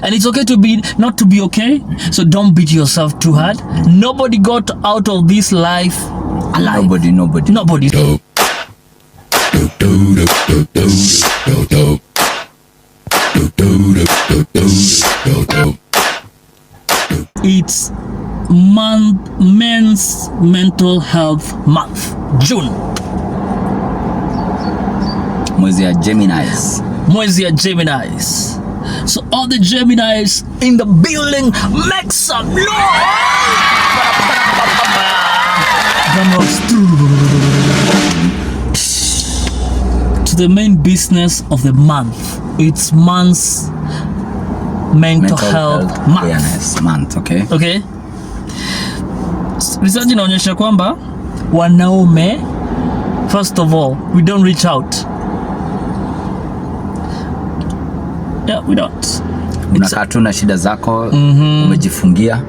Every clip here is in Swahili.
And it's okay to be not to be okay. So don't beat yourself too hard. Nobody got out of this life alive. Nobody. It's Men's Mental Health Month, June. Mwezi ya Geminis. So all the Geminis in the building, make some noise. To the main business of the month. It's Men's Mental Health Month. Okay. Research inaonyesha kwamba wanaume, first of all, we don't reach out. Yeah, we don't. Unakaa tu na shida zako, umejifungia.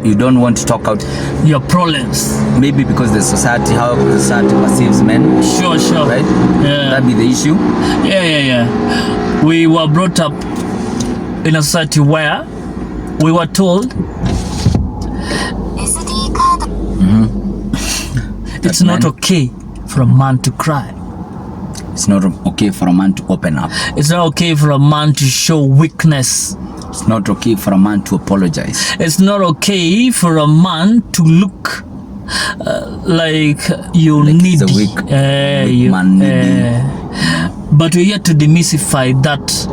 You don't want to talk out your problems. Maybe because the society, how the society perceives men. Sure. Right? Yeah. That be the issue? Yeah. We were brought up in a society where we were told it's not okay for a man to cry. It's not okay for a man to open up. It's not okay for a man to show weakness. It's not okay for a man to apologize. It's not okay for a man to look like you need a weak man needy. But we're here to demystify that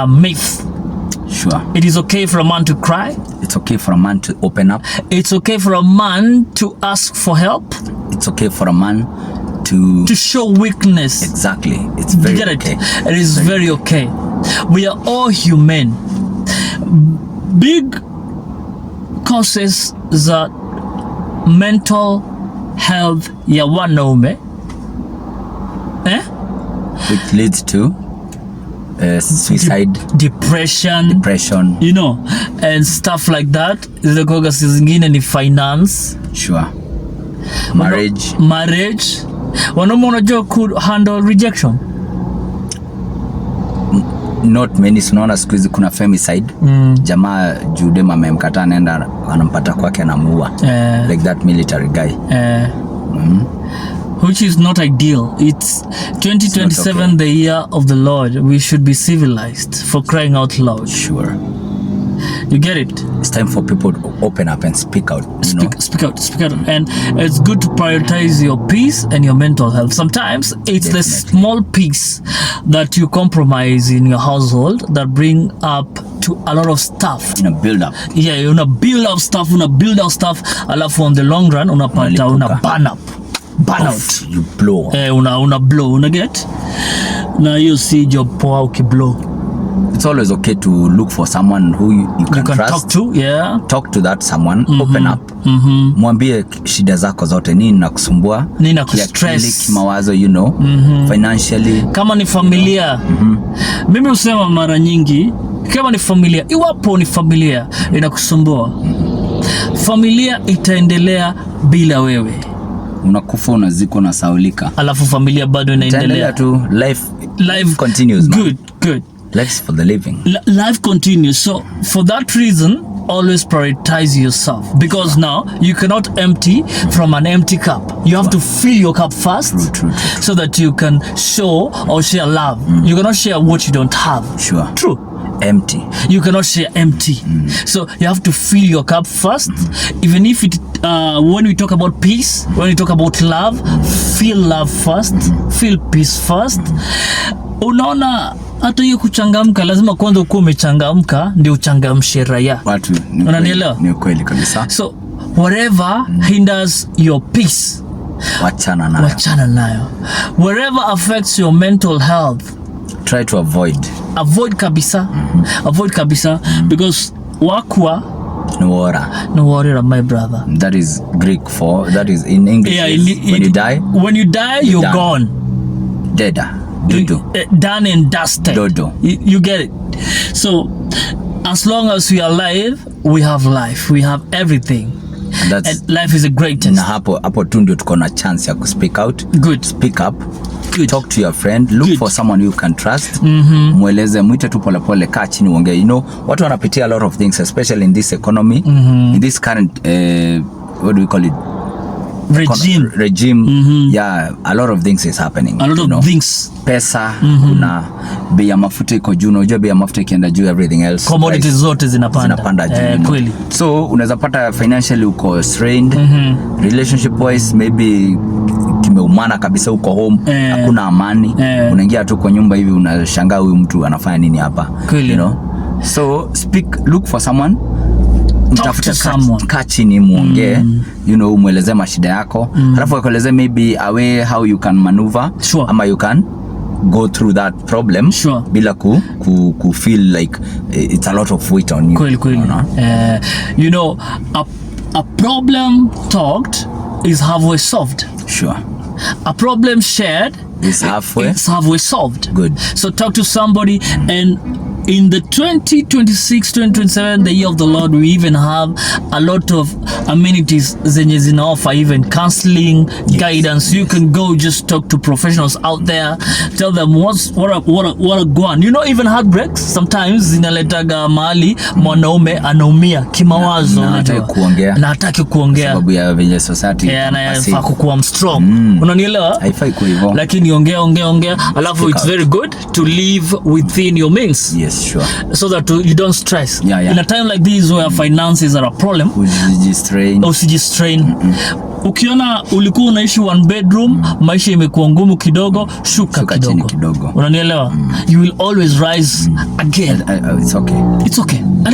myth. Sure. It is okay for a man to cry. It's okay for a man to open up. It's okay for a man to ask for help. It's okay for a man to show weakness. Exactly. It's very okay. It is very okay. We are all human. Big causes that mental health ya wanaume which leads to suicide, depression, you know, and stuff like that. Zile koga zingine ni finance. Sure. Marriage. Wanaume unajua could handle rejection. Not many. Unaona siku hizi kuna femicide. Jamaa jude mama amemkataa, anaenda anampata kwake anamuua. Like that military guy. Which is not ideal. It's 2027, okay. The year of the Lord. We should be civilized, for crying out loud. Sure. You get it? It's time for people to open up and speak out. Speak out. And it's good to prioritize your peace and your mental health. Sometimes it's the small peace that you compromise in your household that bring up to a lot of stuff. Build up. Yeah, you build up stuff. Alafu on the long run, unapata burn up. Burnout. You blow. Una blow. Una get? Na you see job poa ukiblow. It's always okay to look for someone who you can trust. Talk to, yeah. Talk to that someone, open up. Mwambie shida zako zote, nini nakusumbua, nini nakustress, kimawazo, financially. Kama ni familia. Mimi husema mara nyingi, kama ni familia, iwapo ni familia inakusumbua, familia itaendelea bila wewe. Unakufa, unazikwa, unasaulika. Alafu familia bado inaendelea tu. Life continues. Good. Life's for the living. Life continues. So for that reason, always prioritize yourself, because now you cannot empty from an empty cup. You have to fill your cup first. True. So that you can show or share love. You cannot share what you don't have. Sure. True. Empty. You cannot share empty. So you have to fill your cup first. Even if it when we talk about peace, when we talk about love, feel love first, feel peace first. Unaona, hata hiyo kuchangamka lazima kwanza ukuwe umechangamka ndio uchangamshe raia. Unanielewa? Ni kweli kabisa. So whatever hinders your peace, wachana nayo. Whatever affects your mental health, try to avoid kabisa. Avoid kabisa. Because wakwa no worry, my brother. That is Greek for, that is in English. Yeah, when you die, you're gone. Dead. Done and dusted. Dodo. You get it? So as long as we are alive, we have life, we have everything. And life is a great test. Na hapo tu ndio tuko na chance ya ku speak out. Good. Speak up. Talk to your friend, look for someone you can trust. Mweleze, mwite tu pole pole, kaa chini uongee. You know, watu wanapitia a lot of things, especially in this economy, in this current what do we call it? Regime. Yeah, a lot of things is happening. A lot of things. Pesa, kuna bei ya mafuta iko juu, unajua bei ya mafuta ikienda juu, everything else, commodities zote zinapanda juu. Kweli. So unaweza pata financially uko strained, relationship wise maybe kimeumana kabisa, uko home, hakuna amani, unaingia tu kwa nyumba hivi unashangaa huyu mtu anafanya nini hapa, you know. So look for someone, kaa chini muongee, you know, umweleze mashida yako, halafu akueleze maybe a way how you can maneuver, ama you can go through that problem bila ku feel like it's a lot of weight on you. Kweli. You know, a problem talked is halfway solved. Sure. A problem shared is halfway solved. Good. So talk to somebody, and in the 2026-2027, the year of the Lord, we even have a lot of amenities zenye zina offer, even counseling, guidance. You can go just talk to professionals out there, tell them what a go on. You know, even heartbreaks sometimes zinaletaga mahali mwanaume anaumia kimawazo, na hataki kuongea sababu ya vile society anafaa kuwa strong. Unanielewa? Haifai kuwa hivyo, lakini ongea, alafu it's very good to live within your means. Yes, sure. So that you don't stress. Yeah. In a time like this where finances are a problem, usijistrain. Ukiona ulikuwa unaishi one bedroom, maisha imekuwa ngumu kidogo, shuka kidogo. Unanielewa? You will always rise again. It's okay. And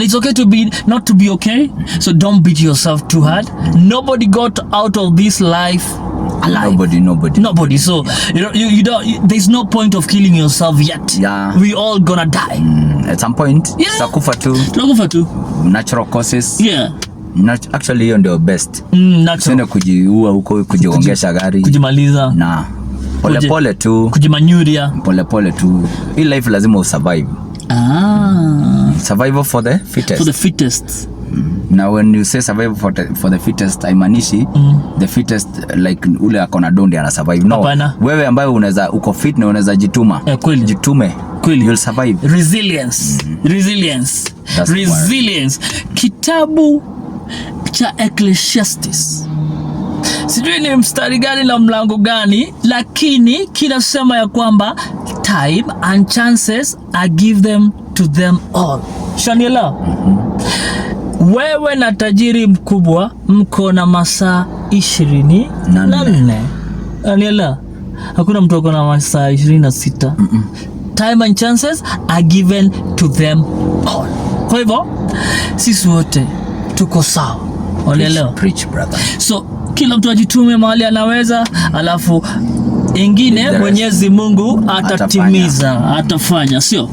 it's okay to be not to be okay. So don't beat yourself too hard. Nobody got out of this life alive. Nobody. So you don't. There's no point of killing yourself yet. Yeah. We all gonna die at some point. Tutakufa tu. Natural causes. Yeah. Actually hiyo ndio best. Natural. Kujiua huko, kujigongesha gari, kujimaliza na pole tu, kujimanyuria pole tu. Hii life lazima usurvive. Survival for the fittest. Now when you say survival for the fittest, haimanishi the fittest like ule akona dondi ana survive. No. Apana. Wewe ambaye uko fit na unaweza jituma. Jitume. You'll survive. Resilience. Kitabu cha Ecclesiastes, sijui ni mstari gani na mlango gani, lakini kinasema ya kwamba time and chances I give them to them all. Shaniela, wewe na tajiri mkubwa mko na masaa 24. Shaniela, hakuna mtu ako na masaa 26. Time and chances are given to them all. Kwa hivyo sisi wote tuko sawa. Preach brother. So kila mtu ajitume mahali anaweza, alafu ingine Mwenyezi Mungu atafanya, sio?